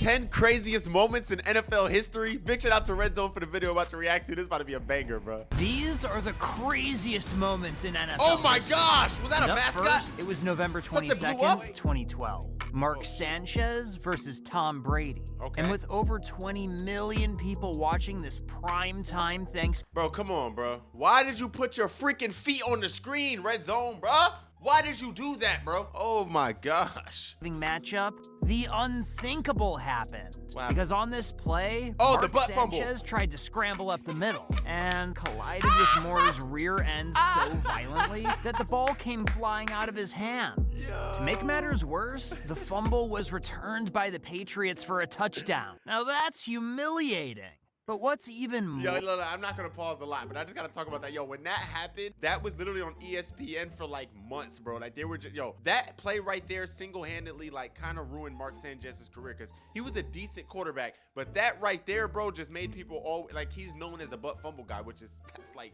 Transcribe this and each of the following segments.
10 craziest moments in NFL history. Big shout out to Red Zone for the video I'm about to react to. This is about to be a banger, bro. These are the craziest moments in NFL Oh my history. gosh, was that a Up mascot? first, it was November Something blew 22nd, up? 2012. Mark Sanchez versus Tom Brady. Okay. And with over 20 million people watching this prime time Thanksgiving Bro, come on, bro. Why did you put your freaking feet on the screen, Red Zone, bro? Why did you do that, bro? Oh my gosh. matchup, the unthinkable happened. Wow. Because on this play, Oh, Mark the butt fumble. Sanchez tried to scramble up the middle and collided with Moore's rear end so violently that the ball came flying out of his hands. Yo. To make matters worse, the fumble was returned by the Patriots for a touchdown. Now that's humiliating. But what's even more... Yo, look, I'm not gonna pause a lot, but I just gotta talk about that. Yo, when that happened, that was literally on ESPN for like months, bro. Like they were just, yo, that play right there single-handedly like kind of ruined Mark Sanchez's career because he was a decent quarterback, but that right there, bro, just made people all like he's known as the butt fumble guy, which is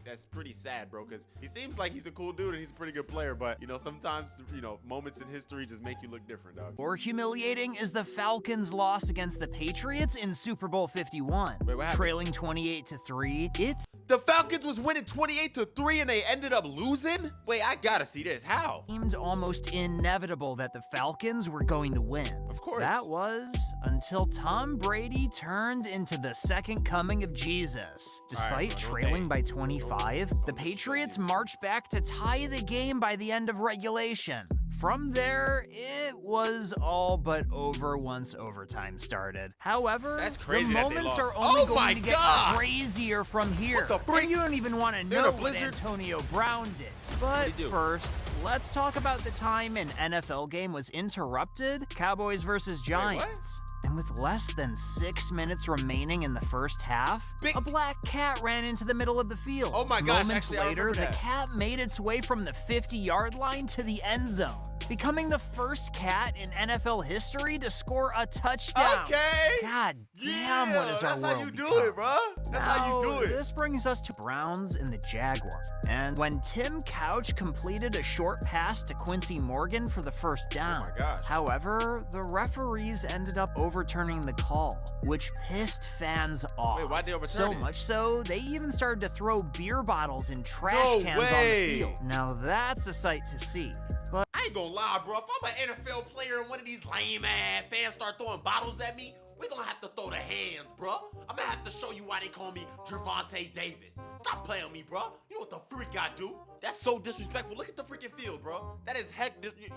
that's pretty sad, bro, because he seems like he's a cool dude and he's a pretty good player, but you know, sometimes, you know, moments in history just make you look different, dog. More humiliating is the Falcons' loss against the Patriots in Super Bowl 51. Wait, what happened? Trailing 28-3, it's The Falcons was winning 28-3 and they ended up losing? Wait, I gotta see this. How? seemed almost inevitable that the Falcons were going to win. Of course. That was until Tom Brady turned into the second coming of Jesus. Despite trailing by 25, the Patriots marched back to tie the game by the end of regulation. From there, it was all but over once overtime started. However, That's crazy the that they moments lost. are Oh only my going to get gosh! crazier from here. What the freak? And you don't even want to They're in know a what blizzard? Antonio Brown did. But first, let's talk about the time an NFL game was interrupted. Cowboys versus Giants. And with less than 6 minutes remaining in the first half, a black cat ran into the middle of the field. Oh my gosh, Moments actually, I later, remember the that. cat made its way from the 50-yard line to the end zone, becoming the first cat in NFL history to score a touchdown. Okay. God damn, what is our That's world how you do become? it, bro. That's how you do it. This brings us to Browns and the Jaguars. And when Tim Couch completed a short pass to Quincy Morgan for the first down. Oh my gosh. However, the referees ended up overturning the call, which pissed fans off. Wait, why'd they overturn So it? much so, they even started to throw beer bottles and trash No cans on the way. field. Now that's a sight to see. But I ain't gonna lie, bro. If I'm an NFL player and one of these lame ass fans start throwing bottles at me, we're gonna have to throw the hands, bro. I'm gonna have to show you why they call me Gervonta Davis. Stop playing with me, bro. You know what the freak I do? That's so disrespectful. Look at the freaking field, bro. That is heck.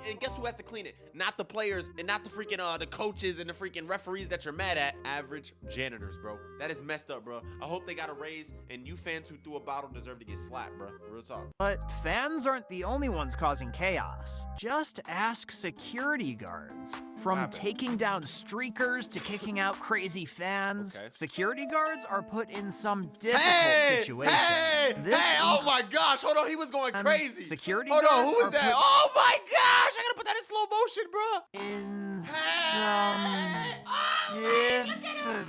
And guess who has to clean it? Not the players and not the freaking the coaches and the freaking referees that you're mad at. Average janitors, bro. That is messed up, bro. I hope they got a raise. And you fans who threw a bottle deserve to get slapped, bro. Real talk. But fans aren't the only ones causing chaos. Just ask security guards. From happened? taking down streakers to kicking out crazy fans, Okay. security guards are put in some difficult Hey, situations. hey, This hey, oh my gosh, hold on, he was going crazy. security Hold on, who guards was are that? put- Oh my gosh, I gotta put that in slow motion, bro. in Hey, some difficult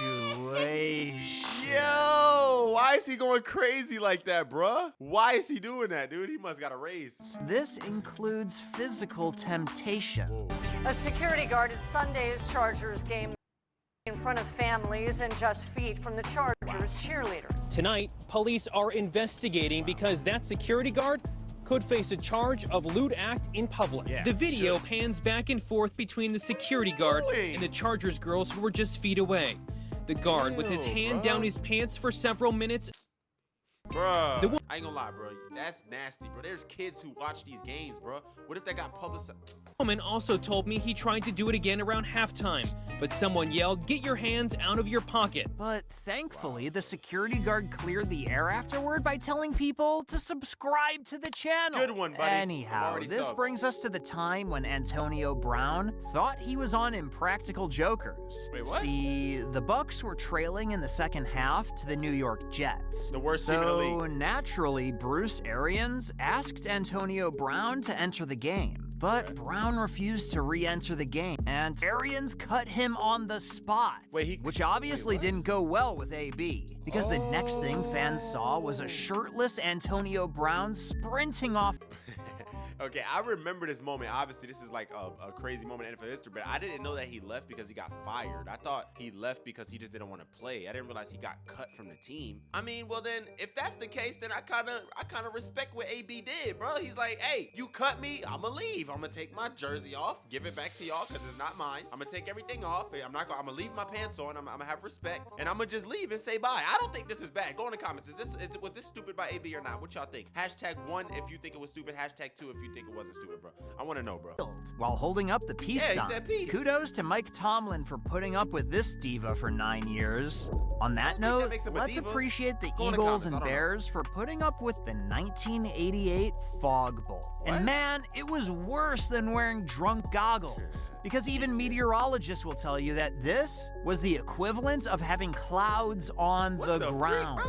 situations. Yo, why is he going crazy like that, bruh? Why is he doing that, dude? He must got a raise. This includes physical temptation. A security guard at Sunday's Chargers game in front of families and just feet from the Chargers cheerleader. Tonight, police are investigating because that security guard could face a charge of lewd act in public. The video pans back and forth between the security guard and the Chargers girls who were just feet away. The guard with his hand down his pants for several minutes. Bruh, I ain't gonna lie, bro. That's nasty, bro. There's kids who watch these games, bro. What if they got publicized? Woman also told me he tried to do it again around halftime, but someone yelled, "Get your hands out of your pocket." But thankfully, the security guard cleared the air afterward by telling people to subscribe to the channel. Good one, buddy. I'm Anyhow, already this subbed. brings us to the time when Antonio Brown thought he was on Impractical Jokers. Wait, what? See, the Bucks were trailing in the second half to the New York Jets. The worst team in the So league. naturally, Bruce Arians asked Antonio Brown to enter the game. But Brown refused to re-enter the game, and Arians cut him on the spot, which obviously didn't go well with AB, because the next thing fans saw was a shirtless Antonio Brown sprinting off. Okay, I remember this moment. Obviously, this is like a crazy moment in NFL history, but I didn't know that he left because he got fired. I thought he left because he just didn't want to play. I didn't realize he got cut from the team. I mean, well then, if that's the case, then I kind of respect what AB did, bro. He's like, hey, you cut me, I'ma leave. I'ma take my jersey off, give it back to y'all because it's not mine. I'm gonna take everything off. I'm gonna leave my pants on. I'm gonna have respect, and I'm gonna just leave and say bye. I don't think this is bad. Go in the comments. Was this stupid by AB or not? What y'all think? #1 if you think it was stupid. #2 if you think it wasn't stupid, bro. I want to know, bro. While holding up the peace sign. He said peace. Kudos to Mike Tomlin for putting up with this diva for 9 years. On that note, let's appreciate the Eagles and Bears for putting up with the 1988 Fog Bowl. And man, it was worse than wearing drunk goggles. Because even meteorologists will tell you that this was the equivalent of having clouds on the ground.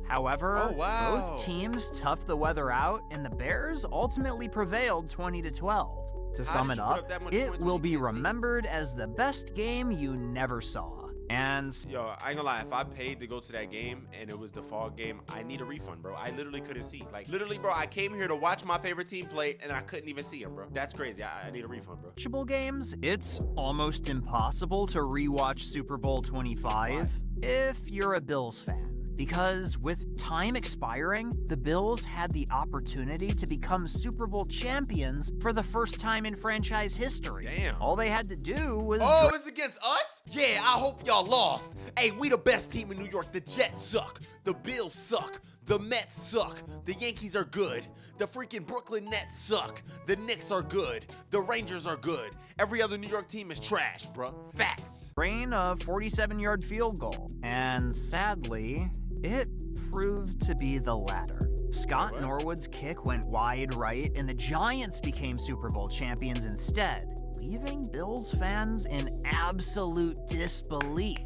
However, both teams toughed the weather out, and the Bears ultimately prevailed 20-12. To sum it up, it will be remembered as the best game you never saw. And yo, I ain't gonna lie, if I paid to go to that game and it was the Fog game, I need a refund, bro. I literally couldn't see. Like, literally, bro, I came here to watch my favorite team play and I couldn't even see him, bro. That's crazy. I need a refund, bro. Games, it's almost impossible to rewatch Super Bowl 25 if you're a Bills fan. Because with time expiring, the Bills had the opportunity to become Super Bowl champions for the first time in franchise history. Damn. All they had to do was... Oh, it's against us? Yeah, I hope y'all lost. Hey, we the best team in New York. The Jets suck. The Bills suck. The Mets suck. The Yankees are good. The freaking Brooklyn Nets suck. The Knicks are good. The Rangers are good. Every other New York team is trash, bruh. Facts. Rain a 47-yard field goal. And sadly, it proved to be the latter. Scott Norwood's kick went wide right, and the Giants became Super Bowl champions instead, leaving Bills fans in absolute disbelief.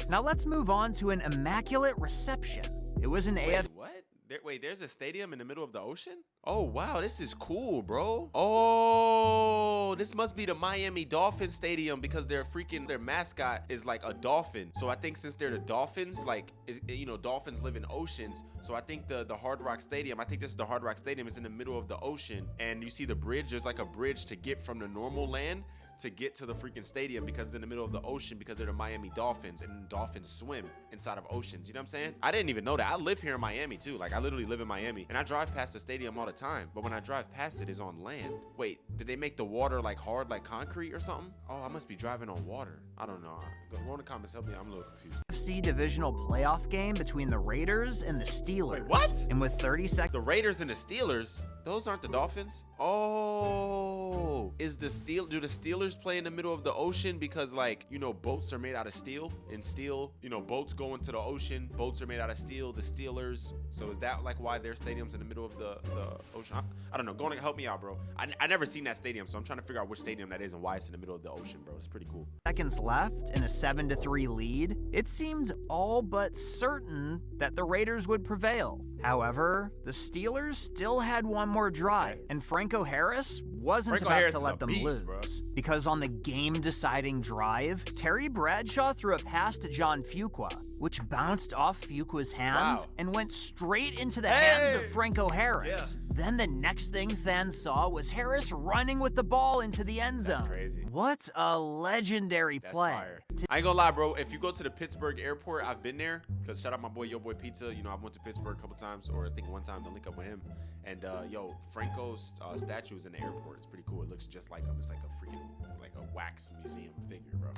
Now let's move on to an immaculate reception. It was an AFC. What? Wait, there's a stadium in the middle of the ocean? Oh, wow, this is cool, bro. Oh, this must be the Miami Dolphins stadium because their mascot is like a dolphin. So I think since they're the Dolphins, like, you know, dolphins live in oceans. So I think the Hard Rock Stadium, I think this is the Hard Rock Stadium, is in the middle of the ocean. And you see the bridge, there's like a bridge to get from the normal land to get to the freaking stadium because it's in the middle of the ocean because they're the Miami Dolphins and dolphins swim inside of oceans. You know what I'm saying? I didn't even know that. I live here in Miami too. Like, I literally live in Miami and I drive past the stadium all the time. But when I drive past it, it's on land. Wait, did they make the water like hard like concrete or something? Oh, I must be driving on water. I don't know. Go in the comments, help me. I'm a little confused. NFC divisional playoff game between the Raiders and the Steelers. Wait, what? And with 30 seconds. The Raiders and the Steelers? Those aren't the Dolphins? Oh, do the Steelers play in the middle of the ocean because, like, you know, boats are made out of steel, and steel, you know, boats go into the ocean, boats are made out of steel, the Steelers. So is that like why their stadium's in the middle of the ocean? I don't know. Go on and help me out, bro. I never seen that stadium, so I'm trying to figure out which stadium that is and why it's in the middle of the ocean, bro. It's pretty cool. Seconds left in a 7-3 lead, it seemed all but certain that the Raiders would prevail. However, the Steelers still had one more drive, and Franco Harris wasn't about to let them lose. Bro. Because on the game-deciding drive, Terry Bradshaw threw a pass to John Fuqua, which bounced off Fuqua's hands and went straight into the hands of Franco Harris. Then the next thing fans saw was Harris running with the ball into the end zone. That's crazy. What a legendary play. Fire. I ain't gonna lie, bro. If you go to the Pittsburgh airport, I've been there. Because shout out my boy, Yo Boy Pizza. You know, I went to Pittsburgh a couple times, or I think one time to link up with him. And yo, Franco's statue is in the airport. It's pretty cool. It looks just like him. It's like a freaking, like a wax museum figure, bro.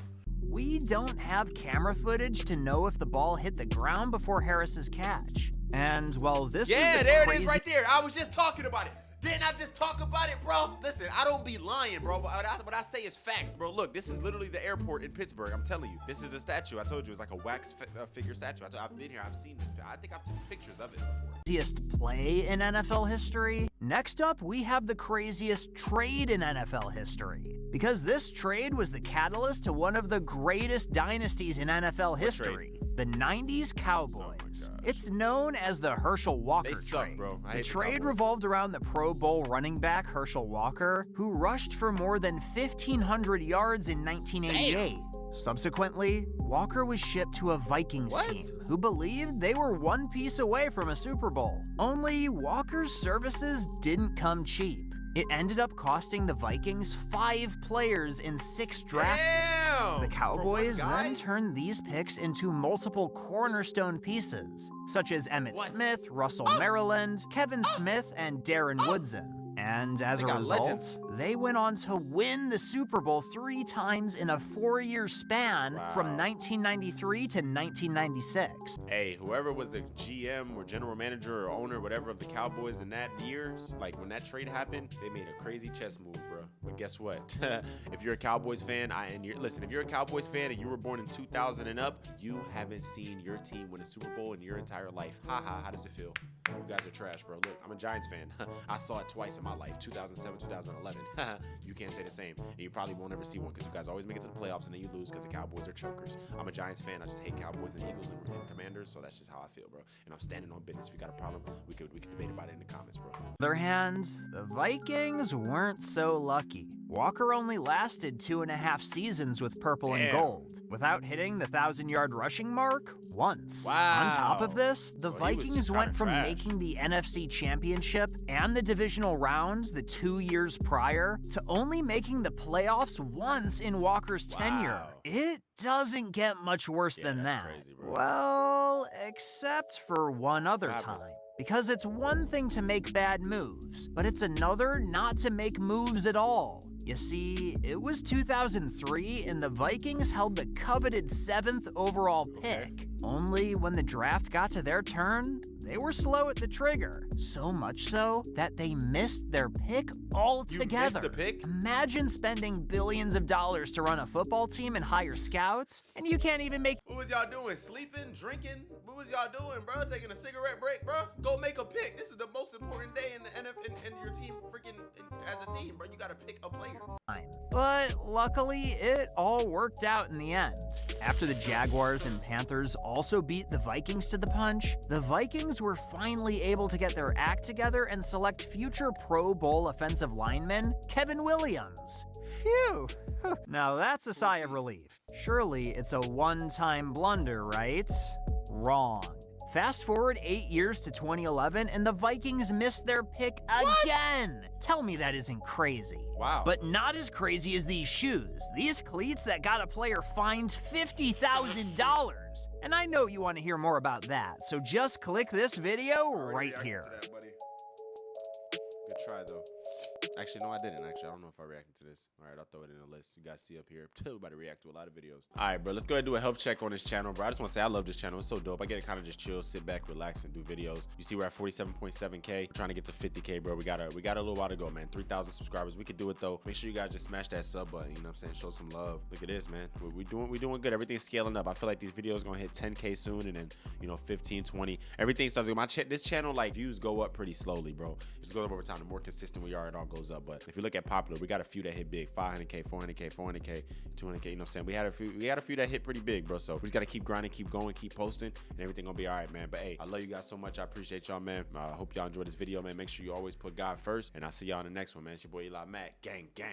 We don't have camera footage to know if the ball hit the ground before Harris's catch. And while this was there it is right there. I was just talking about it. Didn't I just talk about it, bro? Listen, I don't be lying, bro. What I say is facts, bro. Look, this is literally the airport in Pittsburgh. I'm telling you. This is a statue. I told you. It's like a wax figure statue. I've been here. I've seen this. I think I've taken pictures of it before. Craziest play in NFL history? Next up, we have the craziest trade in NFL history. Because this trade was the catalyst to one of the greatest dynasties in NFL history. The 90s Cowboys. It's known as the Herschel Walker trade. Bro. The trade revolved around the Pro Bowl running back Herschel Walker, who rushed for more than 1,500 yards in 1988. Damn. Subsequently, Walker was shipped to a Vikings team who believed they were one piece away from a Super Bowl. Only Walker's services didn't come cheap. It ended up costing the Vikings 5 players in 6 draft picks. The Cowboys then turned these picks into multiple cornerstone pieces, such as Emmitt Smith, Russell Maryland, Kevin Smith, and Darren Woodson. And as a result, they went on to win the Super Bowl 3 times in a 4-year span from 1993 to 1996. Hey, whoever was the GM or general manager or owner, whatever, of the Cowboys in that years, like when that trade happened, they made a crazy chess move, bro. But guess what? If you're a Cowboys fan, listen, if you're a Cowboys fan and you were born in 2000 and up, you haven't seen your team win a Super Bowl in your entire life. Haha, how does it feel? You guys are trash, bro. Look, I'm a Giants fan. I saw it twice in my life, 2007, 2011. You can't say the same. And you probably won't ever see one because you guys always make it to the playoffs and then you lose because the Cowboys are chokers. I'm a Giants fan. I just hate Cowboys and Eagles and Commanders, so that's just how I feel, bro. And I'm standing on business. If you got a problem, we could debate about it in the comments, bro. On the other hand, the Vikings weren't so lucky. Walker only lasted 2.5 seasons with purple and gold, without hitting the 1,000-yard rushing mark once. Wow. On top of this, the Vikings went from making the NFC Championship and the divisional rounds the 2 years prior to only making the playoffs once in Walker's tenure. It doesn't get much worse than that. Crazy, bro. Well, except for one other time. Because it's one thing to make bad moves, but it's another not to make moves at all. You see, it was 2003 and the Vikings held the coveted 7th overall pick. Only when the draft got to their turn, they were slow at the trigger. So much so that they missed their pick altogether. You missed the pick? Imagine spending billions of dollars to run a football team and hire scouts, and you can't even make— What was y'all doing? Sleeping? Drinking? What was y'all doing, bro? Taking a cigarette break, bro? Go make a pick. This is the most important day in the NFL in your team freaking as a team, bro. You gotta pick a player. But luckily, it all worked out in the end. After the Jaguars and Panthers also beat the Vikings to the punch, the Vikings were finally able to get their act together and select future Pro Bowl offensive lineman Kevin Williams. Phew! Now that's a sigh of relief. Surely it's a one-time blunder, right? Wrong. Fast forward 8 years to 2011 and the Vikings missed their pick again. Tell me that isn't crazy. Wow. But not as crazy as these shoes. These cleats that got a player fined $50,000. And I know you want to hear more about that, so just click this video right here. To that, buddy. Good try, though. Actually, no, I didn't. Actually, I don't know if I reacted to this. All right, I'll throw it in the list. You guys see up here. Everybody react to a lot of videos. All right, bro, let's go ahead and do a health check on this channel, bro. I just want to say I love this channel. It's so dope. I get to kind of just chill, sit back, relax, and do videos. You see, we're at 47.7K. We're trying to get to 50K, bro. We got a little while to go, man. 3,000 subscribers. We could do it, though. Make sure you guys just smash that sub button. You know what I'm saying? Show some love. Look at this, man. We're doing good. Everything's scaling up. I feel like these videos going to hit 10K soon, and then, you know, 15, 20. Everything starts to go. This channel, like, views go up pretty slowly, bro. It just goes up over time. The more consistent we are, it all goes up. But if you look at popular, we got a few that hit big. 500K, 400K, 400K, 200K. You know what I'm saying? We had a few that hit pretty big, bro. So we just got to keep grinding, keep going, keep posting, and everything gonna be all right, man. But hey, I love you guys so much. I appreciate y'all, man. I hope y'all enjoyed this video, man. Make sure you always put God first, and I'll see y'all in the next one, man. It's your boy Mack. Gang, gang.